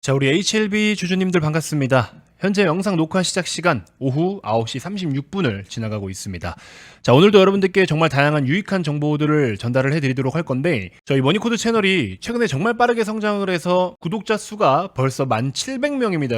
자, 우리 HLB 주주님들 반갑습니다. 현재 영상 녹화 시작 시간 오후 9시 36분을 지나가고 있습니다. 자, 오늘도 여러분들께 정말 다양한 유익한 정보들을 전달을 해드리도록 할 건데, 저희 머니코드 채널이 최근에 정말 빠르게 성장을 해서 구독자 수가 벌써 1,700명입니다.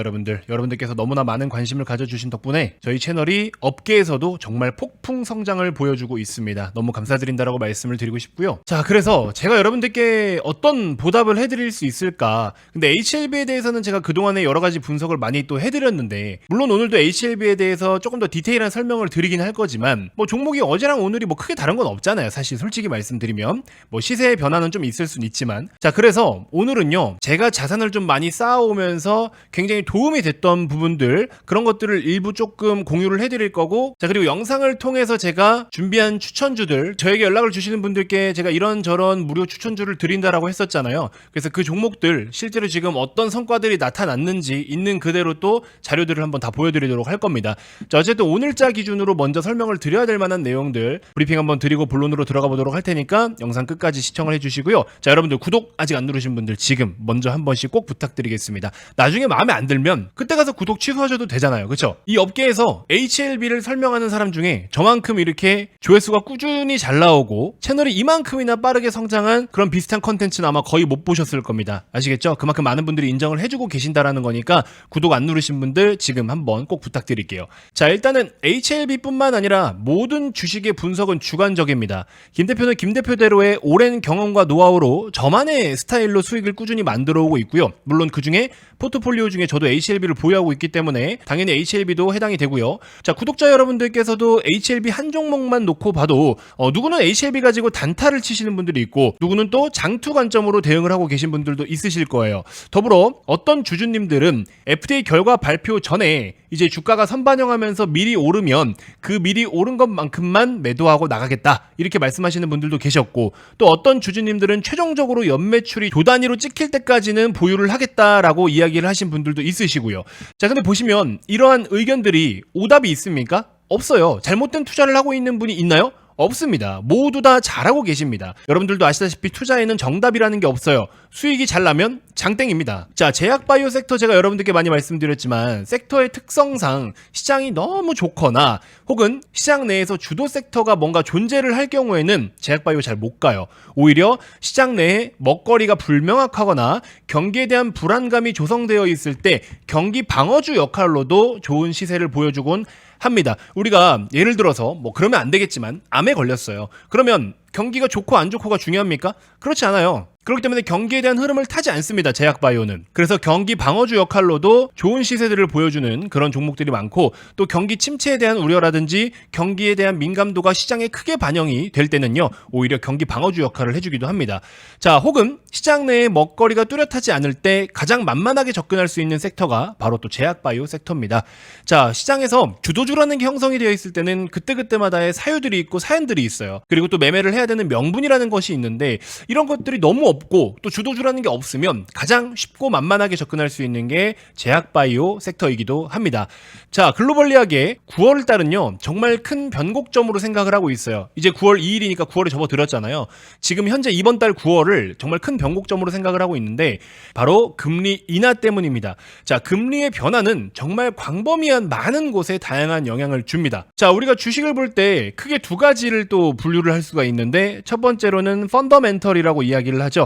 여러분들께서 너무나 많은 관심을 가져주신 덕분에 저희 채널이 업계에서도 정말 폭풍 성장을 보여주고 있습니다. 너무 감사드린다라고 말씀을 드리고 싶고요. 자, 그래서 제가 여러분들께 어떤 보답을 해드릴 수 있을까? 근데 HLB에 대해서는 제가 그동안에 여러 가지 분석을 많이 또 해드렸는데, 물론 오늘도 HLB에 대해서 조금 더 디테일한 설명을 드리긴 할 거지만, 뭐 종목이 어제랑 오늘이 뭐 크게 다른 건 없잖아요. 사실 솔직히 말씀드리면 뭐 시세의 변화는 좀 있을 수는 있지만, 자, 그래서 오늘은요, 제가 자산을 좀 많이 쌓아오면서 굉장히 도움이 됐던 부분들, 그런 것들을 일부 조금 공유를 해드릴 거고, 자, 그리고 영상을 통해서 제가 준비한 추천주들, 저에게 연락을 주시는 분들께 제가 이런저런 무료 추천주를 드린다라고 했었잖아요. 그래서 그 종목들 실제로 지금 어떤 성과들이 나타났는지 있는 그대로 또 자료들을 한번 다 보여드리도록 할 겁니다. 자, 어쨌든 오늘자 기준으로 먼저 설명을 드려야 될 만한 내용들 브리핑 한번 드리고 본론으로 들어가 보도록 할 테니까 영상 끝까지 시청을 해주시고요. 자, 여러분들 구독 아직 안 누르신 분들 지금 먼저 한 번씩 꼭 부탁드리겠습니다. 나중에 마음에 안 들면 그때 가서 구독 취소하셔도 되잖아요. 그쵸? 이 업계에서 HLB를 설명하는 사람 중에 저만큼 이렇게 조회수가 꾸준히 잘 나오고 채널이 이만큼이나 빠르게 성장한 그런 비슷한 컨텐츠는 아마 거의 못 보셨을 겁니다. 아시겠죠? 그만큼 많은 분들이 인정을 해주고 계신다라는 거니까 구독 안 누르신 분들 지금 한번 꼭 부탁드릴게요. 자, 일단은 HLB뿐만 아니라 모든 주식의 분석은 주관적입니다. 김 대표는 김 대표대로의 오랜 경험과 노하우로 저만의 스타일로 수익을 꾸준히 만들어 오고 있고요. 물론 그 중에 포트폴리오 중에 저도 HLB를 보유하고 있기 때문에 당연히 HLB도 해당이 되고요. 자, 구독자 여러분들께서도 HLB 한 종목만 놓고 봐도 누구는 HLB 가지고 단타를 치시는 분들이 있고, 누구는 또 장투 관점으로 대응을 하고 계신 분들도 있으실 거예요. 더불어 어떤 주주님들은 FDA 결과 발표 전에 이제 주가가 선반영하면서 미리 오르면 그 미리 오른 것만큼만 매도하고 나가겠다, 이렇게 말씀하시는 분들도 계셨고, 또 어떤 주주님들은 최종적으로 연매출이 조 단위로 찍힐 때까지는 보유를 하겠다라고 이야기를 하신 분들도 있으시고요. 자, 근데 보시면 이러한 의견들이 오답이 있습니까? 없어요. 잘못된 투자를 하고 있는 분이 있나요? 없습니다. 모두 다 잘하고 계십니다. 여러분들도 아시다시피 투자에는 정답이라는 게 없어요. 수익이 잘 나면 장땡입니다. 자, 제약바이오 섹터 제가 여러분들께 많이 말씀드렸지만, 섹터의 특성상 시장이 너무 좋거나 혹은 시장 내에서 주도 섹터가 뭔가 존재를 할 경우에는 제약바이오 잘 못 가요. 오히려 시장 내에 먹거리가 불명확하거나 경기에 대한 불안감이 조성되어 있을 때 경기 방어주 역할로도 좋은 시세를 보여주곤 합니다. 우리가 예를 들어서 뭐 그러면 안 되겠지만 암에 걸렸어요. 그러면 경기가 좋고 안 좋고가 중요합니까? 그렇지 않아요. 그렇기 때문에 경기에 대한 흐름을 타지 않습니다. 제약바이오는. 그래서 경기 방어주 역할로도 좋은 시세들을 보여주는 그런 종목들이 많고, 또 경기 침체에 대한 우려라든지 경기에 대한 민감도가 시장에 크게 반영이 될 때는요, 오히려 경기 방어주 역할을 해주기도 합니다. 자, 혹은 시장 내에 먹거리가 뚜렷하지 않을 때 가장 만만하게 접근할 수 있는 섹터가 바로 또 제약바이오 섹터입니다. 자, 시장에서 주도주라는 게 형성이 되어 있을 때는 그때그때마다의 사유들이 있고 사연들이 있어요. 그리고 또 매매를 해야 되는 명분이라는 것이 있는데, 이런 것들이 너무 없고 또 주도주라는 게 없으면 가장 쉽고 만만하게 접근할 수 있는 게 제약바이오 섹터이기도 합니다. 자, 글로벌리하게 9월 달은요, 정말 큰 변곡점으로 생각을 하고 있어요. 이제 9월 2일이니까 9월에 접어들었잖아요. 지금 현재 이번 달 9월을 정말 큰 변곡점으로 생각을 하고 있는데, 바로 금리 인하 때문입니다. 자, 금리의 변화는 정말 광범위한 많은 곳에 다양한 영향을 줍니다. 자, 우리가 주식을 볼 때 크게 두 가지를 또 분류를 할 수가 있는데, 첫 번째로는 펀더멘털이라고 이야기를 하죠.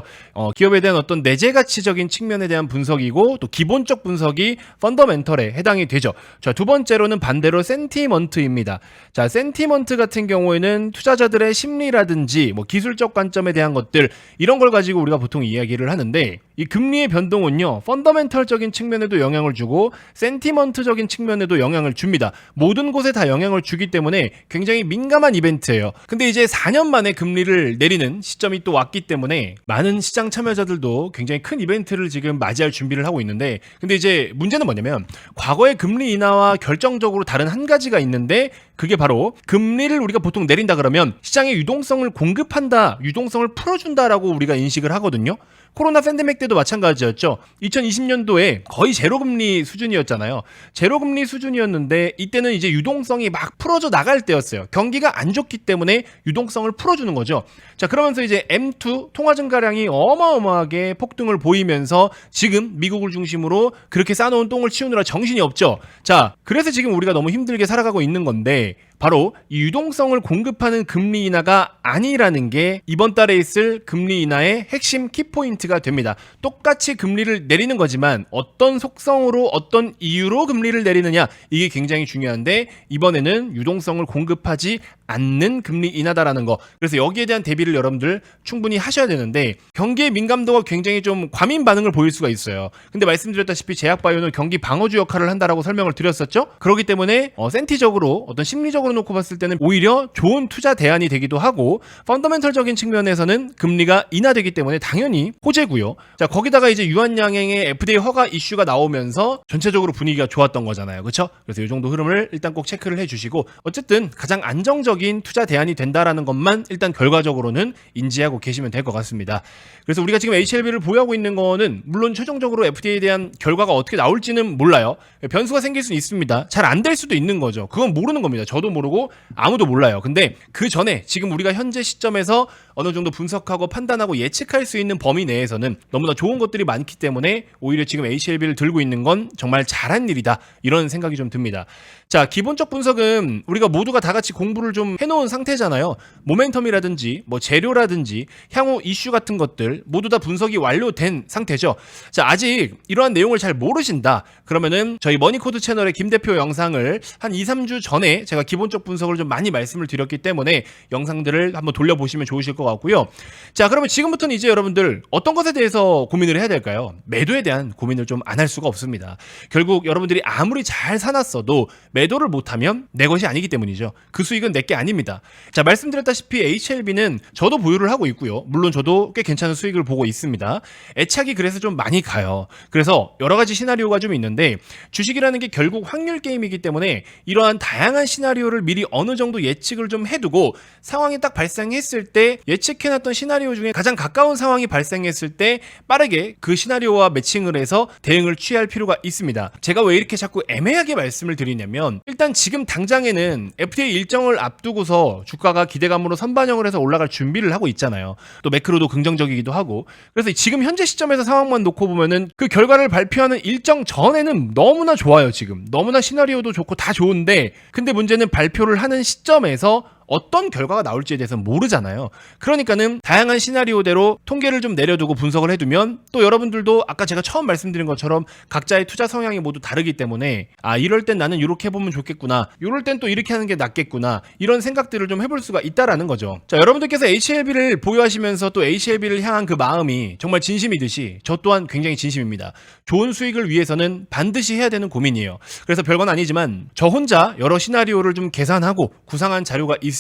기업에 대한 어떤 내재 가치적인 측면에 대한 분석이고, 또 기본적 분석이 펀더멘털에 해당이 되죠. 자, 두 번째로는 반대로 센티먼트입니다. 자, 센티먼트 같은 경우에는 투자자들의 심리라든지 뭐 기술적 관점에 대한 것들, 이런 걸 가지고 우리가 보통 이야기를 하는데, 이 금리의 변동은요, 펀더멘털적인 측면에도 영향을 주고 센티먼트적인 측면에도 영향을 줍니다. 모든 곳에 다 영향을 주기 때문에 굉장히 민감한 이벤트예요. 근데 이제 4년 만에 금리를 내리는 시점이 또 왔기 때문에 많은 시장 참여자들도 굉장히 큰 이벤트를 지금 맞이할 준비를 하고 있는데, 근데 이제 문제는 뭐냐면, 과거의 금리 인하와 결정적으로 다른 한 가지가 있는데, 그게 바로 금리를 우리가 보통 내린다 그러면 시장의 유동성을 공급한다, 유동성을 풀어준다라고 우리가 인식을 하거든요. 코로나 팬데믹 때도 마찬가지였죠. 2020년도에 거의 제로금리 수준이었잖아요. 제로금리 수준이었는데 이때는 이제 유동성이 막 풀어져 나갈 때였어요. 경기가 안 좋기 때문에 유동성을 풀어주는 거죠. 자, 그러면서 이제 M2 통화 증가량이 어마어마하게 폭등을 보이면서 지금 미국을 중심으로 그렇게 쌓아놓은 똥을 치우느라 정신이 없죠. 자, 그래서 지금 우리가 너무 힘들게 살아가고 있는 건데 바로 이 유동성을 공급하는 금리 인하가 아니라는 게 이번 달에 있을 금리 인하의 핵심 키포인트가 됩니다. 똑같이 금리를 내리는 거지만 어떤 속성으로 어떤 이유로 금리를 내리느냐, 이게 굉장히 중요한데 이번에는 유동성을 공급하지 않는 금리 인하다라는 거. 그래서 여기에 대한 대비를 여러분들 충분히 하셔야 되는데 경기의 민감도가 굉장히 좀 과민 반응을 보일 수가 있어요. 근데 말씀드렸다시피 제약바이오는 경기 방어주 역할을 한다라고 설명을 드렸었죠. 그렇기 때문에 센티적으로 어떤 심리적으로 놓고 봤을 때는 오히려 좋은 투자 대안이 되기도 하고 펀더멘털적인 측면에서는 금리가 인하되기 때문에 당연히 호재고요. 자, 거기다가 이제 유한양행의 FDA 허가 이슈가 나오면서 전체적으로 분위기가 좋았던 거잖아요. 그렇죠? 그래서 이 정도 흐름을 일단 꼭 체크를 해주시고 어쨌든 가장 안정적인 투자 대안이 된다라는 것만 일단 결과적으로는 인지하고 계시면 될 것 같습니다. 그래서 우리가 지금 HLB를 보유하고 있는 거는 물론 최종적으로 FDA에 대한 결과가 어떻게 나올지는 몰라요. 변수가 생길 수는 있습니다. 잘 안 될 수도 있는 거죠. 그건 모르는 겁니다. 저도 모르고 아무도 몰라요. 근데 그 전에 지금 우리가 현재 시점에서 어느 정도 분석하고 판단하고 예측할 수 있는 범위 내에서는 너무나 좋은 것들이 많기 때문에 오히려 지금 HLB를 들고 있는 건 정말 잘한 일이다, 이런 생각이 좀 듭니다. 자, 기본적 분석은 우리가 모두가 다 같이 공부를 좀 해놓은 상태잖아요. 모멘텀이라든지 뭐 재료라든지 향후 이슈 같은 것들 모두 다 분석이 완료된 상태죠. 자, 아직 이러한 내용을 잘 모르신다 그러면은 저희 머니코드 채널의 김 대표 영상을 한 2-3주 전에 제가 기본적 분석을 좀 많이 말씀을 드렸기 때문에 영상들을 한번 돌려보시면 좋으실 것 같고요. 자, 그러면 지금부터는 이제 여러분들 어떤 것에 대해서 고민을 해야 될까요? 매도에 대한 고민을 좀 안 할 수가 없습니다. 결국 여러분들이 아무리 잘 사놨어도 매도를 못하면 내 것이 아니기 때문이죠. 그 수익은 내 게 아닙니다. 자, 말씀드렸다시피 HLB는 저도 보유를 하고 있고요. 물론 저도 꽤 괜찮은 수익을 보고 있습니다. 애착이 그래서 좀 많이 가요. 그래서 여러 가지 시나리오가 좀 있는데 주식이라는 게 결국 확률 게임이기 때문에 이러한 다양한 시나리오를 미리 어느 정도 예측을 좀 해두고 상황이 딱 발생했을 때 예측해놨던 시나리오 중에 가장 가까운 상황이 발생했을 때 빠르게 그 시나리오와 매칭을 해서 대응을 취할 필요가 있습니다. 제가 왜 이렇게 자꾸 애매하게 말씀을 드리냐면 일단 지금 당장에는 FDA 일정을 앞두고서 주가가 기대감으로 선반영을 해서 올라갈 준비를 하고 있잖아요. 또 매크로도 긍정적이기도 하고. 그래서 지금 현재 시점에서 상황만 놓고 보면은 그 결과를 발표하는 일정 전에는 너무나 좋아요. 지금 너무나 시나리오도 좋고 다 좋은데 근데 문제는 발표를 하는 시점에서 어떤 결과가 나올지에 대해서는 모르잖아요. 그러니까는 다양한 시나리오대로 통계를 좀 내려두고 분석을 해두면 또 여러분들도 아까 제가 처음 말씀드린 것처럼 각자의 투자 성향이 모두 다르기 때문에 이럴 땐 나는 이렇게 해보면 좋겠구나, 이럴 땐 또 이렇게 하는 게 낫겠구나, 이런 생각들을 좀 해볼 수가 있다라는 거죠. 자, 여러분들께서 HLB를 보유하시면서 또 HLB를 향한 그 마음이 정말 진심이듯이 저 또한 굉장히 진심입니다. 좋은 수익을 위해서는 반드시 해야 되는 고민이에요. 그래서 별건 아니지만 저 혼자 여러 시나리오를 좀 계산하고 구상한 자료가 있습니다.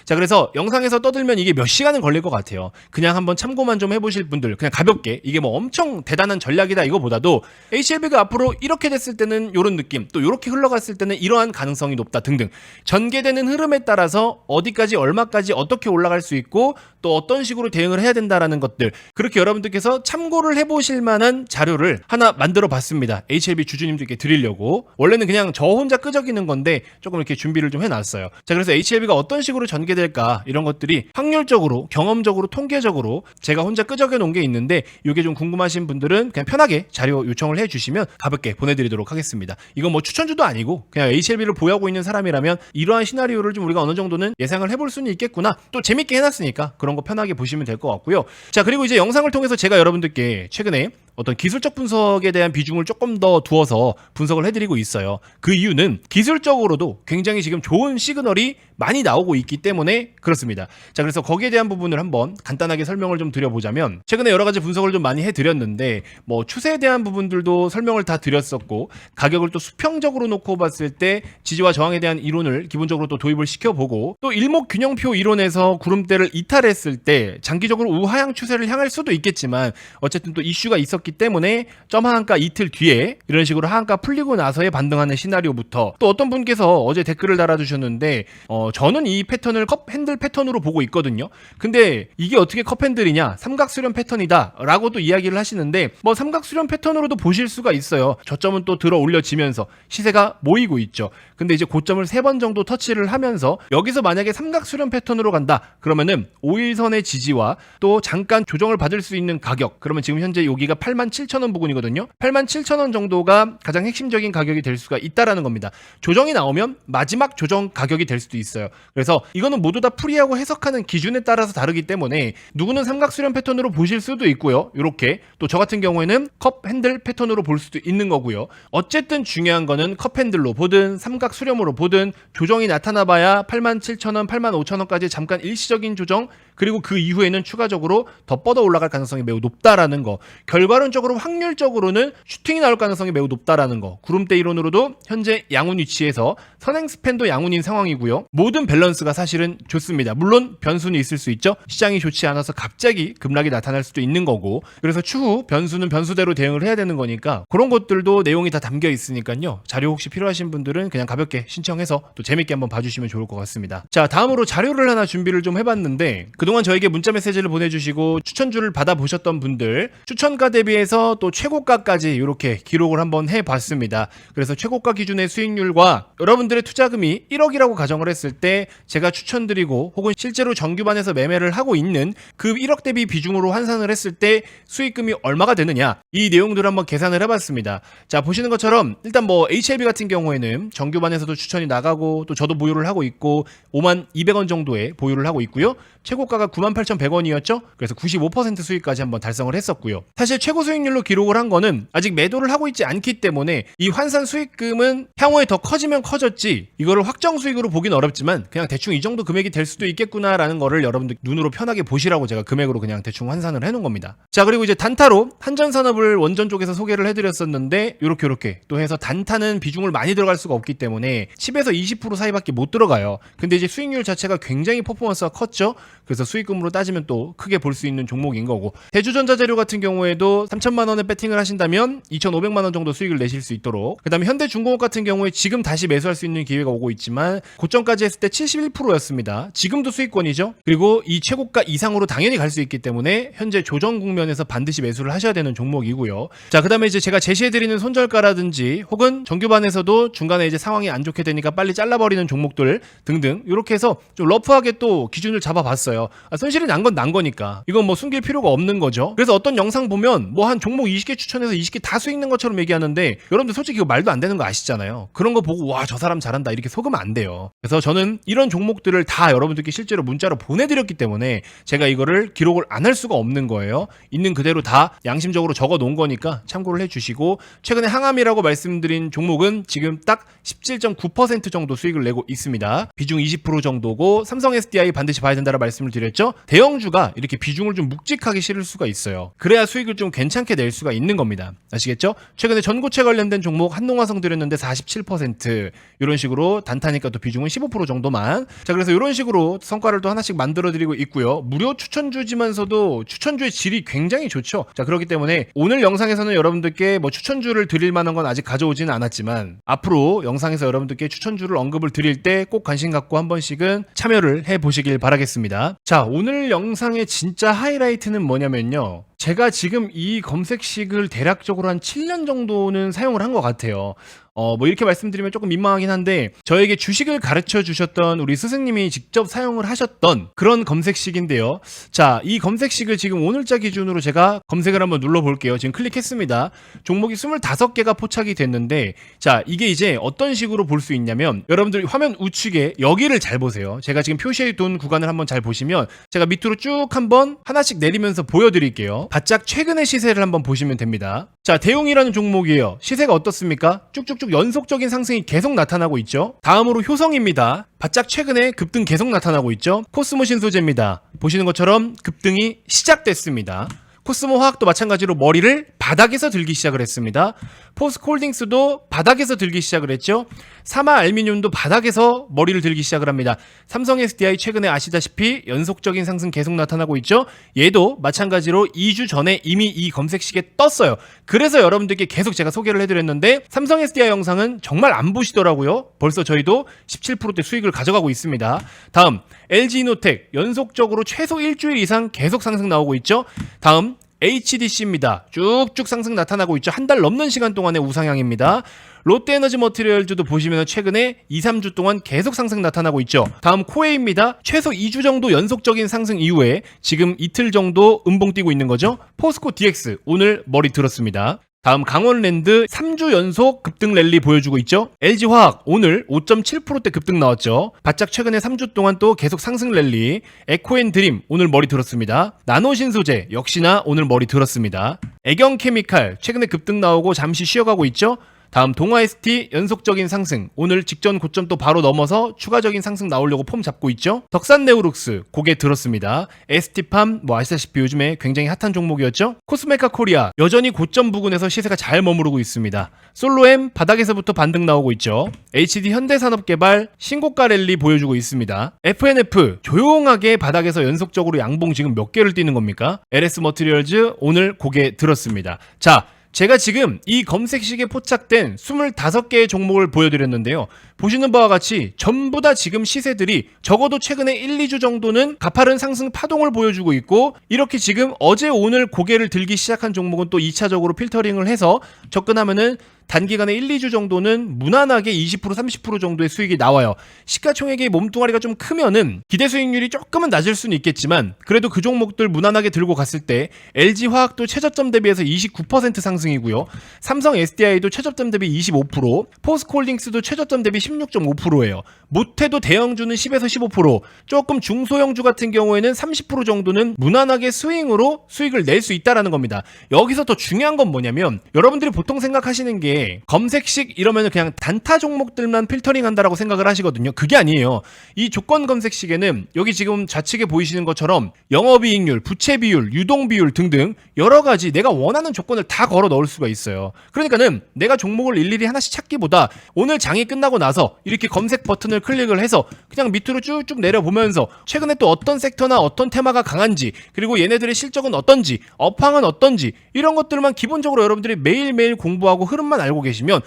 자, 그래서 영상에서 떠들면 이게 몇 시간은 걸릴 것 같아요. 그냥 한번 참고만 좀 해보실 분들, 그냥 가볍게 이게 뭐 엄청 대단한 전략이다 이거보다도 HLB가 앞으로 이렇게 됐을 때는 이런 느낌, 또 이렇게 흘러갔을 때는 이러한 가능성이 높다 등등 전개되는 흐름에 따라서 어디까지 얼마까지 어떻게 올라갈 수 있고 또 어떤 식으로 대응을 해야 된다라는 것들, 그렇게 여러분들께서 참고를 해보실 만한 자료를 하나 만들어 봤습니다. HLB 주주님들께 드리려고. 원래는 그냥 저 혼자 끄적이는 건데 조금 이렇게 준비를 좀 해놨어요. 자, 그래서 HLB가 어떤 식으로 전개될까, 이런 것들이 확률적으로, 경험적으로, 통계적으로 제가 혼자 끄적여 놓은 게 있는데 이게 좀 궁금하신 분들은 그냥 편하게 자료 요청을 해주시면 가볍게 보내드리도록 하겠습니다. 이건 뭐 추천주도 아니고 그냥 HLB를 보유하고 있는 사람이라면 이러한 시나리오를 좀 우리가 어느 정도는 예상을 해볼 수는 있겠구나, 또 재밌게 해놨으니까 그런 거 편하게 보시면 될 것 같고요. 자, 그리고 이제 영상을 통해서 제가 여러분들께 최근에 어떤 기술적 분석에 대한 비중을 조금 더 두어서 분석을 해드리고 있어요. 그 이유는 기술적으로도 굉장히 지금 좋은 시그널이 많이 나오고 있기 때문에 그렇습니다. 자, 그래서 거기에 대한 부분을 한번 간단하게 설명을 좀 드려보자면 최근에 여러 가지 분석을 좀 많이 해드렸는데 뭐 추세에 대한 부분들도 설명을 다 드렸었고 가격을 또 수평적으로 놓고 봤을 때 지지와 저항에 대한 이론을 기본적으로 또 도입을 시켜보고 또 일목균형표 이론에서 구름대를 이탈했을 때 장기적으로 우하향 추세를 향할 수도 있겠지만 어쨌든 또 이슈가 있었기 있었기 때문에 점 하한가 이틀 뒤에 이런 식으로 하한가 풀리고 나서의 반등하는 시나리오부터, 또 어떤 분께서 어제 댓글을 달아주셨는데 저는 이 패턴을 컵 핸들 패턴으로 보고 있거든요. 근데 이게 어떻게 컵 핸들이냐, 삼각 수렴 패턴이다 라고 또 이야기를 하시는데, 뭐 삼각 수렴 패턴으로도 보실 수가 있어요. 저점은 또 들어 올려지면서 시세가 모이고 있죠. 근데 이제 고점을 3번 정도 터치를 하면서 여기서 만약에 삼각 수렴 패턴으로 간다 그러면은 5일선의 지지와 또 잠깐 조정을 받을 수 있는 가격, 그러면 지금 현재 여기가 87,000원 부근이거든요. 87,000원 정도가 가장 핵심적인 가격이 될 수가 있다라는 겁니다. 조정이 나오면 마지막 조정 가격이 될 수도 있어요. 그래서 이거는 모두 다 풀이하고 해석하는 기준에 따라서 다르기 때문에 누구는 삼각 수렴 패턴으로 보실 수도 있고요. 이렇게 또 저 같은 경우에는 컵 핸들 패턴으로 볼 수도 있는 거고요. 어쨌든 중요한 거는 컵 핸들로 보든 삼각 수렴으로 보든 조정이 나타나봐야 87,000원, 85,000원까지 잠깐 일시적인 조정, 그리고 그 이후에는 추가적으로 더 뻗어 올라갈 가능성이 매우 높다라는 거, 결과론적으로 확률적으로는 슈팅이 나올 가능성이 매우 높다라는 거, 구름대 이론으로도 현재 양운 위치에서 선행 스팬도 양운인 상황이고요. 모든 밸런스가 사실은 좋습니다. 물론 변수는 있을 수 있죠. 시장이 좋지 않아서 갑자기 급락이 나타날 수도 있는 거고, 그래서 추후 변수는 변수대로 대응을 해야 되는 거니까 그런 것들도 내용이 다 담겨 있으니까요. 자료 혹시 필요하신 분들은 그냥 가볍게 신청해서 또 재밌게 한번 봐주시면 좋을 것 같습니다. 자, 다음으로 자료를 하나 준비를 좀 해봤는데, 그동안 저에게 문자 메시지를 보내주시고 추천주를 받아보셨던 분들, 추천가 대비해서 또 최고가까지 이렇게 기록을 한번 해봤습니다. 그래서 최고가 기준의 수익률과 여러분들의 투자금이 1억이라고 가정을 했을 때 제가 추천드리고 혹은 실제로 정규반에서 매매를 하고 있는 그 1억 대비 비중으로 환산을 했을 때 수익금이 얼마가 되느냐, 이 내용들을 한번 계산을 해봤습니다. 자, 보시는 것처럼 일단 뭐 HLB 같은 경우에는 정규반에서도 추천이 나가고 또 저도 보유를 하고 있고 52,200원 정도에 보유를 하고 있고요. 최고가가 98,100원이었죠. 그래서 95% 수익까지 한번 달성을 했었고요. 사실 최고 수익률로 기록을 한 거는 아직 매도를 하고 있지 않기 때문에 이 환산 수익금은 향후에 더 커지면 커졌지 이거를 확정 수익으로 보긴 어렵지만 그냥 대충 이 정도 금액이 될 수도 있겠구나라는 거를 여러분들 눈으로 편하게 보시라고 제가 금액으로 그냥 대충 환산을 해놓은 겁니다. 자, 그리고 이제 단타로 한전산업을 원전 쪽에서 소개를 해드렸었는데 요렇게 또 해서 단타는 비중을 많이 들어갈 수가 없기 때문에 10에서 20% 사이밖에 못 들어가요. 근데 이제 수익률 자체가 굉장히 퍼포먼스가 컸죠. 그래서 수익금으로 따지면 또 크게 볼 수 있는 종목인 거고, 대주전자재료 같은 경우에도 3,000만 원에 배팅을 하신다면 2,500만 원 정도 수익을 내실 수 있도록, 그 다음에 현대중공업 같은 경우에 지금 다시 매수할 수 있는 기회가 오고 있지만 고점까지 했을 때 71%였습니다. 지금도 수익권이죠. 그리고 이 최고가 이상으로 당연히 갈 수 있기 때문에 현재 조정 국면에서 반드시 매수를 하셔야 되는 종목이고요. 자, 그 다음에 이제 제가 제시해드리는 손절가라든지 혹은 정규반에서도 중간에 이제 상황이 안 좋게 되니까 빨리 잘라버리는 종목들 등등 이렇게 해서 좀 러프하게 또 기준을 잡아봤어요. 손실이 난 건 난 거니까 이건 뭐 숨길 필요가 없는 거죠. 그래서 어떤 영상 보면 뭐 한 종목 20개 추천해서 20개 다 수익 낸 것처럼 얘기하는데 여러분들 솔직히 이거 말도 안 되는 거 아시잖아요. 그런 거 보고 와, 저 사람 잘한다 이렇게 속으면 안 돼요. 그래서 저는 이런 종목들을 다 여러분들께 실제로 문자로 보내드렸기 때문에 제가 이거를 기록을 안 할 수가 없는 거예요. 있는 그대로 다 양심적으로 적어 놓은 거니까 참고를 해주시고, 최근에 항암이라고 말씀드린 종목은 지금 딱 17.9% 정도 수익을 내고 있습니다. 비중 20% 정도고, 삼성 SDI 반드시 봐야 된다고 말씀을 드렸죠. 대형주가 이렇게 비중을 좀 묵직하게 실을 수가 있어요. 그래야 수익을 좀 괜찮게 낼 수가 있는 겁니다. 아시겠죠? 최근에 전고체 관련된 종목 한농화성 드렸는데 47%, 이런 식으로 단타니까 또 비중은 15% 정도만. 자, 그래서 이런 식으로 성과를 또 하나씩 만들어 드리고 있고요. 무료 추천주지만서도 추천주의 질이 굉장히 좋죠. 자, 그렇기 때문에 오늘 영상에서는 여러분들께 뭐 추천주를 드릴 만한 건 아직 가져오지는 않았지만 앞으로 영상에서 여러분들께 추천주를 언급을 드릴 때 꼭 관심 갖고 한 번씩은 참여를 해 보시길 바라겠습니다. 자, 오늘 영상의 진짜 하이라이트는 뭐냐면요, 제가 지금 이 검색식을 대략적으로 한 7년 정도는 사용을 한 것 같아요. 뭐 이렇게 말씀드리면 조금 민망하긴 한데, 저에게 주식을 가르쳐 주셨던 우리 스승님이 직접 사용을 하셨던 그런 검색식인데요. 자, 이 검색식을 지금 오늘자 기준으로 제가 검색을 한번 눌러볼게요. 지금 클릭했습니다. 종목이 25개가 포착이 됐는데, 자, 이게 이제 어떤 식으로 볼 수 있냐면, 여러분들 화면 우측에 여기를 잘 보세요. 제가 지금 표시해 둔 구간을 한번 잘 보시면 제가 밑으로 쭉 한번 하나씩 내리면서 보여드릴게요. 바짝 최근의 시세를 한번 보시면 됩니다. 자, 대웅이라는 종목이에요. 시세가 어떻습니까? 쭉쭉쭉 연속적인 상승이 계속 나타나고 있죠. 다음으로 효성입니다. 바짝 최근에 급등 계속 나타나고 있죠. 코스모 신소재입니다. 보시는 것처럼 급등이 시작됐습니다. 코스모 화학도 마찬가지로 머리를 바닥에서 들기 시작을 했습니다. 포스코홀딩스도 바닥에서 들기 시작을 했죠. 사마 알미늄도 바닥에서 머리를 들기 시작을 합니다. 삼성 SDI 최근에 아시다시피 연속적인 상승 계속 나타나고 있죠. 얘도 마찬가지로 2주 전에 이미 이 검색식에 떴어요. 그래서 여러분들께 계속 제가 소개를 해드렸는데 삼성 SDI 영상은 정말 안 보시더라고요. 벌써 저희도 17%대 수익을 가져가고 있습니다. 다음 LG이노텍 연속적으로 최소 일주일 이상 계속 상승 나오고 있죠. 다음 HDC입니다. 쭉쭉 상승 나타나고 있죠. 한 달 넘는 시간 동안의 우상향입니다. 롯데에너지 머티리얼즈도 보시면 최근에 2, 3주 동안 계속 상승 나타나고 있죠. 다음 코웨이입니다. 최소 2주 정도 연속적인 상승 이후에 지금 이틀 정도 음봉 뛰고 있는 거죠. 포스코 DX 오늘 머리 들었습니다. 다음 강원랜드 3주 연속 급등 랠리 보여주고 있죠. LG화학 오늘 5.7%대 급등 나왔죠. 바짝 최근에 3주 동안 또 계속 상승 랠리. 에코앤드림 오늘 머리 들었습니다. 나노신소재 역시나 오늘 머리 들었습니다. 애경케미칼 최근에 급등 나오고 잠시 쉬어가고 있죠. 다음 동아ST 연속적인 상승 오늘 직전 고점 또 바로 넘어서 추가적인 상승 나오려고 폼 잡고 있죠. 덕산네우룩스 고개 들었습니다. ST팜 아시다시피 요즘에 굉장히 핫한 종목이었죠. 코스메카 코리아 여전히 고점 부근에서 시세가 잘 머무르고 있습니다. 솔로엠 바닥에서부터 반등 나오고 있죠. HD 현대산업개발 신고가 랠리 보여주고 있습니다. FNF 조용하게 바닥에서 연속적으로 양봉 지금 몇 개를 뛰는 겁니까? LS 머티리얼즈 오늘 고개 들었습니다. 자, 제가 지금 이 검색식에 포착된 25개의 종목을 보여드렸는데요. 보시는 바와 같이 전부 다 지금 시세들이 적어도 최근에 1, 2주 정도는 가파른 상승 파동을 보여주고 있고 이렇게 지금 어제 오늘 고개를 들기 시작한 종목은 또 2차적으로 필터링을 해서 접근하면은 단기간에 1, 2주 정도는 무난하게 20% 30% 정도의 수익이 나와요. 시가총액의 몸뚱아리가 좀 크면은 기대 수익률이 조금은 낮을 수는 있겠지만 그래도 그 종목들 무난하게 들고 갔을 때 LG화학도 최저점 대비해서 29% 상승이고요. 삼성 SDI도 최저점 대비 25%, 포스코홀딩스도 최저점 대비 16.5%예요. 못해도 대형주는 10에서 15%, 조금 중소형주 같은 경우에는 30% 정도는 무난하게 스윙으로 수익을 낼 수 있다라는 겁니다. 여기서 더 중요한 건 뭐냐면 여러분들이 보통 생각하시는 게 검색식 이러면 그냥 단타 종목들만 필터링 한다라고 생각을 하시거든요. 그게 아니에요. 이 조건 검색식에는 여기 지금 좌측에 보이시는 것처럼 영업이익률, 부채 비율, 유동 비율 등등 여러 가지 내가 원하는 조건을 다 걸어 넣을 수가 있어요. 그러니까는 내가 종목을 일일이 하나씩 찾기보다 오늘 장이 끝나고 나서 이렇게 검색 버튼을 클릭을 해서 그냥 밑으로 쭉쭉 내려보면서 최근에 또 어떤 섹터나 어떤 테마가 강한지 그리고 얘네들의 실적은 어떤지 업황은 어떤지 이런 것들만 기본적으로 여러분들이 매일매일 공부하고 흐름만 알고 계시면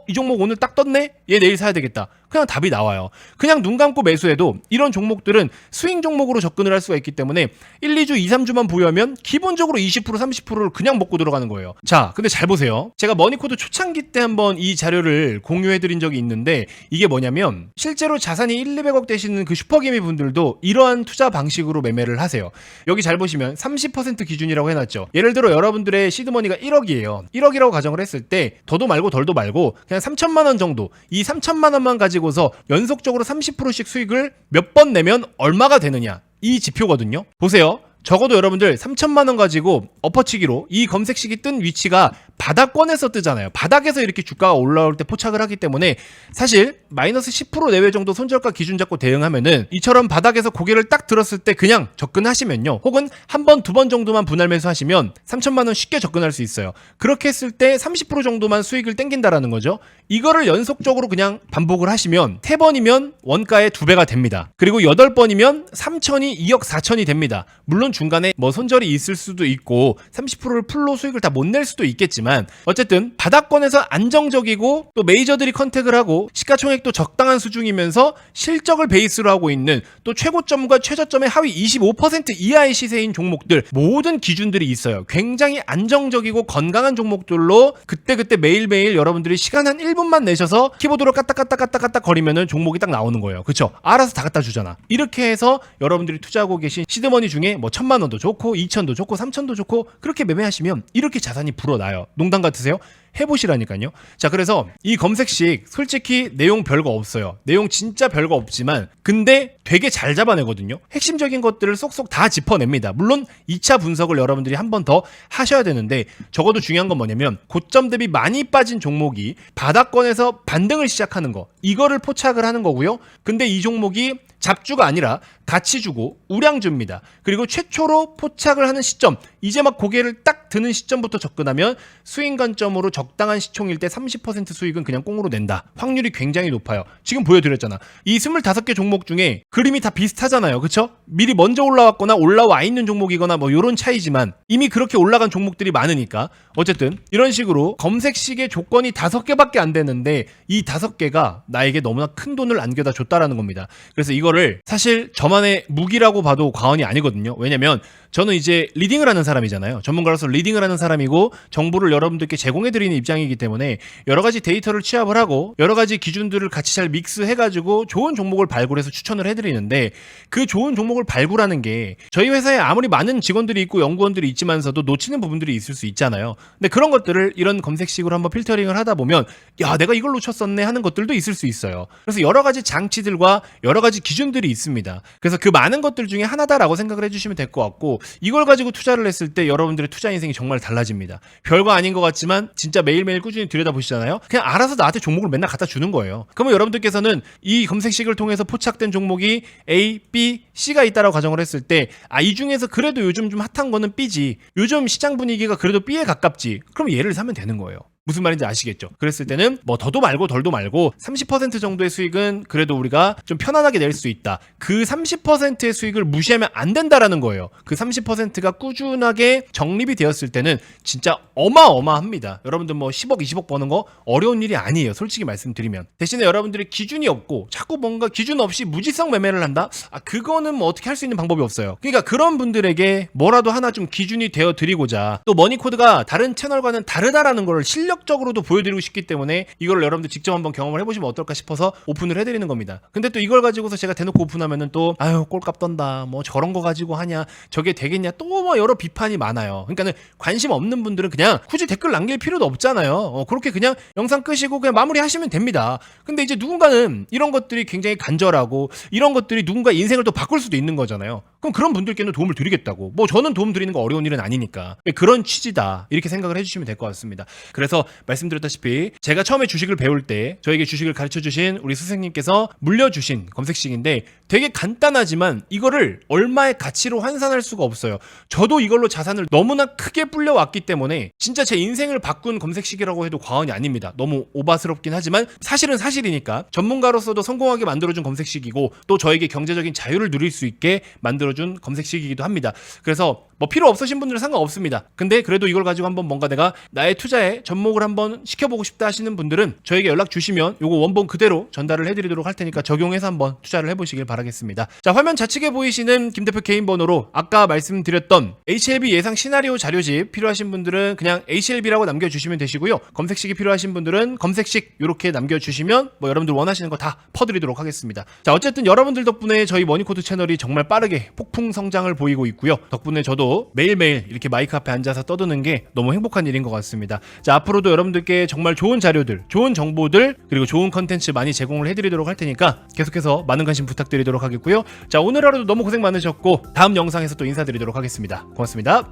이 종목 오늘 딱 떴네? 얘 내일 사야 되겠다. 그냥 답이 나와요. 그냥 눈 감고 매수해도 이런 종목들은 스윙 종목으로 접근을 할 수가 있기 때문에 1, 2주, 2, 3주만 보유하면 기본적으로 20%, 30%를 그냥 먹고 들어가는 거예요. 자, 근데 잘 보세요. 제가 머니코드 초창기 때 한번 이 자료를 공유해드린 적이 있는데 이게 뭐냐면 실제로 자산이 1, 200억 되시는 그 슈퍼개미 분들도 이러한 투자 방식으로 매매를 하세요. 여기 잘 보시면 30% 기준이라고 해놨죠. 예를 들어 여러분들의 시드머니가 1억이에요. 1억이라고 가정을 했을 때 더도 말고 덜도 말고 그냥 3천만 원 정도 이 3천만 원만 가지고서 연속적으로 30%씩 수익을 몇 번 내면 얼마가 되느냐 이 지표거든요. 보세요. 적어도 여러분들 3천만 원 가지고 엎어치기로 이 검색식이 뜬 위치가 바닥권에서 뜨잖아요. 바닥에서 이렇게 주가가 올라올 때 포착을 하기 때문에 사실 마이너스 10% 내외 정도 손절가 기준 잡고 대응하면은 이처럼 바닥에서 고개를 딱 들었을 때 그냥 접근하시면요. 혹은 한 번, 두 번 정도만 분할 매수하시면 3천만 원 쉽게 접근할 수 있어요. 그렇게 했을 때 30% 정도만 수익을 땡긴다라는 거죠. 이거를 연속적으로 그냥 반복을 하시면 3번이면 원가의 2배가 됩니다. 그리고 8번이면 3천이 2억 4천이 됩니다. 물론 중간에 뭐 손절이 있을 수도 있고 30%를 풀로 수익을 다 못 낼 수도 있겠지만 어쨌든 바닥권에서 안정적이고 또 메이저들이 컨택을 하고 시가총액도 적당한 수준이면서 실적을 베이스로 하고 있는 또 최고점과 최저점의 하위 25% 이하의 시세인 종목들 모든 기준들이 있어요. 굉장히 안정적이고 건강한 종목들로 그때그때 매일매일 여러분들이 시간 한 1분만 내셔서 키보드로 까딱까딱까딱까딱 거리면은 종목이 딱 나오는 거예요. 그쵸? 알아서 다 갖다 주잖아. 이렇게 해서 여러분들이 투자하고 계신 시드머니 중에 뭐 1,000만 원도 좋고 2천도 좋고 3천도 좋고 그렇게 매매하시면 이렇게 자산이 불어나요. 농담 같으세요? 해보시라니까요. 자, 그래서 이 검색식 솔직히 내용 별거 없어요. 내용 진짜 별거 없지만 근데 되게 잘 잡아내거든요. 핵심적인 것들을 쏙쏙 다 짚어냅니다. 물론 2차 분석을 여러분들이 한 번 더 하셔야 되는데 적어도 중요한 건 뭐냐면 고점 대비 많이 빠진 종목이 바닥권에서 반등을 시작하는 거 이거를 포착을 하는 거고요. 근데 이 종목이 잡주가 아니라 가치주고 우량주입니다. 그리고 최초로 포착을 하는 시점 이제 막 고개를 딱 드는 시점부터 접근하면 수익 관점으로 적당한 시총일 때 30% 수익은 그냥 꽁으로 낸다. 확률이 굉장히 높아요. 지금 보여드렸잖아. 이 25개 종목 중에 그림이 다 비슷하잖아요. 그쵸? 미리 먼저 올라왔거나 올라와 있는 종목이거나 뭐 요런 차이지만 이미 그렇게 올라간 종목들이 많으니까 어쨌든 이런 식으로 검색식의 조건이 5개밖에 안 되는데 이 5개가 나에게 너무나 큰 돈을 안겨다 줬다라는 겁니다. 그래서 이거를 사실 저만의 무기라고 봐도 과언이 아니거든요. 왜냐면 저는 이제 리딩을 하는 사람이잖아요. 전문가로서 리딩을 하는 사람이고 정보를 여러분들께 제공해드리는 입장이기 때문에 여러 가지 데이터를 취합을 하고 여러 가지 기준들을 같이 잘 믹스해가지고 좋은 종목을 발굴해서 추천을 해드리는데 그 좋은 종목을 발굴하는 게 저희 회사에 아무리 많은 직원들이 있고 연구원들이 있지만서도 놓치는 부분들이 있을 수 있잖아요. 근데 그런 것들을 이런 검색식으로 한번 필터링을 하다 보면 야 내가 이걸 놓쳤었네 하는 것들도 있을 수 있어요. 그래서 여러 가지 장치들과 여러 가지 기준들이 있습니다. 그래서 그 많은 것들 중에 하나다라고 생각을 해주시면 될 것 같고 이걸 가지고 투자를 했을 때 여러분들의 투자 인생이 정말 달라집니다. 별거 아닌 것 같지만 진짜 매일매일 꾸준히 들여다보시잖아요. 그냥 알아서 나한테 종목을 맨날 갖다 주는 거예요. 그러면 여러분들께서는 이 검색식을 통해서 포착된 종목이 A, B, C가 있다라고 가정을 했을 때 이 중에서 그래도 요즘 좀 핫한 거는 B지. 요즘 시장 분위기가 그래도 B에 가깝지. 그럼 얘를 사면 되는 거예요. 무슨 말인지 아시겠죠? 그랬을 때는 뭐 더도 말고 덜도 말고 30% 정도의 수익은 그래도 우리가 좀 편안하게 낼 수 있다. 그 30%의 수익을 무시하면 안 된다라는 거예요. 그 30%가 꾸준하게 적립이 되었을 때는 진짜 어마어마합니다. 여러분들 뭐 10억, 20억 버는 거 어려운 일이 아니에요. 솔직히 말씀드리면. 대신에 여러분들이 기준이 없고 자꾸 뭔가 기준 없이 무지성 매매를 한다? 그거는 뭐 어떻게 할 수 있는 방법이 없어요. 그러니까 그런 분들에게 뭐라도 하나 좀 기준이 되어 드리고자 또 머니코드가 다른 채널과는 다르다라는 걸 실력적으로도 보여드리고 싶기 때문에 이걸 여러분들 직접 한번 경험을 해보시면 어떨까 싶어서 오픈을 해드리는 겁니다. 근데 또 이걸 가지고서 제가 대놓고 오픈하면은 또 아유 꼴값 떤다 뭐 저런 거 가지고 하냐 저게 되겠냐 또 뭐 여러 비판이 많아요. 그러니까는 관심 없는 분들은 그냥 굳이 댓글 남길 필요도 없잖아요. 그렇게 그냥 영상 끄시고 그냥 마무리하시면 됩니다. 근데 이제 누군가는 이런 것들이 굉장히 간절하고 이런 것들이 누군가 인생을 또 바꿀 수도 있는 거잖아요. 그럼 그런 분들께는 도움을 드리겠다고. 뭐 저는 도움 드리는 거 어려운 일은 아니니까. 그런 취지다. 이렇게 생각을 해주시면 될 것 같습니다. 그래서 말씀드렸다시피 제가 처음에 주식을 배울 때 저에게 주식을 가르쳐주신 우리 선생님께서 물려주신 검색식인데 되게 간단하지만 이거를 얼마의 가치로 환산할 수가 없어요. 저도 이걸로 자산을 너무나 크게 불려왔기 때문에 진짜 제 인생을 바꾼 검색식이라고 해도 과언이 아닙니다. 너무 오바스럽긴 하지만 사실은 사실이니까 전문가로서도 성공하게 만들어준 검색식이고 또 저에게 경제적인 자유를 누릴 수 있게 만들어준 검색식이기도 합니다. 그래서 뭐 필요 없으신 분들은 상관없습니다. 근데 그래도 이걸 가지고 한번 뭔가 내가 나의 투자에 접목을 한번 시켜보고 싶다 하시는 분들은 저에게 연락 주시면 요거 원본 그대로 전달을 해드리도록 할 테니까 적용해서 한번 투자를 해보시길 바라겠습니다. 자, 화면 좌측에 보이시는 김 대표 개인 번호로 아까 말씀드렸던 HLB 예상 시나리오 자료집 필요하신 분들은 그냥 HLB라고 남겨주시면 되시고요. 검색식이 필요하신 분들은 검색식 이렇게 남겨주시면 뭐 여러분들 원하시는 거 다 퍼드리도록 하겠습니다. 자, 어쨌든 여러분들 덕분에 저희 머니코드 채널이 정말 빠르게 폭풍 성장을 보이고 있고요. 덕분에 저도 매일매일 이렇게 마이크 앞에 앉아서 떠드는 게 너무 행복한 일인 것 같습니다. 자, 앞으로도 여러분들께 정말 좋은 자료들, 좋은 정보들, 그리고 좋은 컨텐츠 많이 제공을 해드리도록 할 테니까 계속해서 많은 관심 부탁드리도록 하겠고요. 자, 오늘 하루도 너무 고생 많으셨고 다음 영상에서 또 인사드리도록 하겠습니다. 고맙습니다.